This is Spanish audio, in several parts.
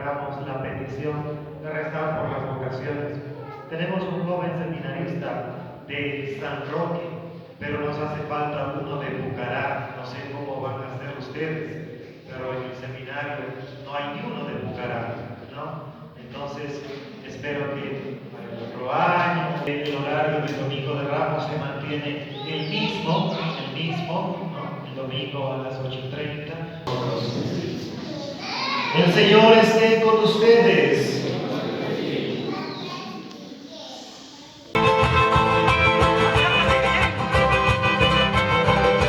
hagamos la petición de rezar por las vocaciones. Tenemos un joven seminarista de San Roque, pero nos hace falta uno de Bucará. No sé cómo van a hacer ustedes, pero en el seminario no hay ni uno de Bucará, ¿no? Entonces, espero que para el otro año el horario del domingo de Ramos se mantiene el mismo, ¿no? El domingo a las 8:30. El Señor esté con ustedes.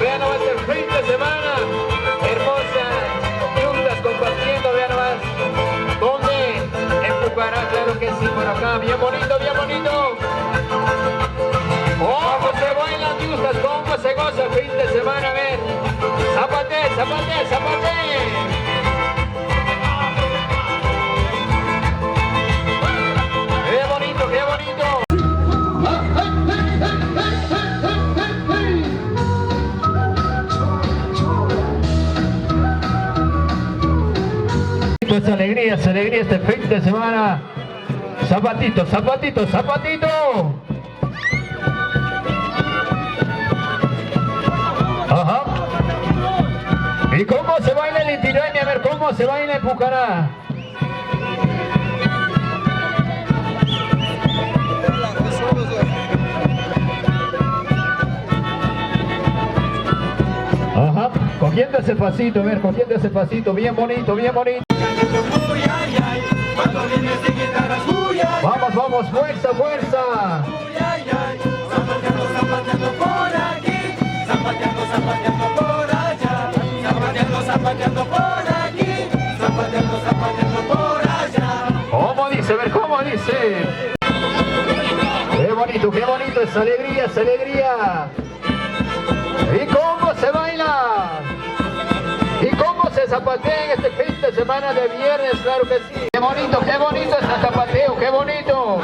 Vean nomás el fin de semana, hermosas juntas compartiendo, vean nomás. ¿Dónde? En Bucará, claro que sí, por acá, bien bonito, bien bonito. ¿Cómo se bailan justas? ¿Cómo se goza el fin de semana? A ver, zapate, zapate, zapate. ¡Qué bonito, qué bonito! Pues alegría este fin de semana. Zapatito, zapatito, zapatito. Ajá. ¿Y cómo se baila el Inti Raymi? A ver, ¿cómo se baila en Bucará? Ajá, cogiendo ese pasito, a ver, cogiendo ese pasito, bien bonito, bien bonito. Vamos, vamos, fuerza, fuerza. Zapateando por aquí, zapateando por allá, zapateando por aquí, zapateando por allá. ¿Cómo dice? A ver, ¿cómo dice? Qué bonito, es alegría, es alegría. ¿Y cómo se baila? ¿Y cómo se zapatea en este fin de semana de viernes? Claro que sí. Qué bonito es el zapateo, qué bonito.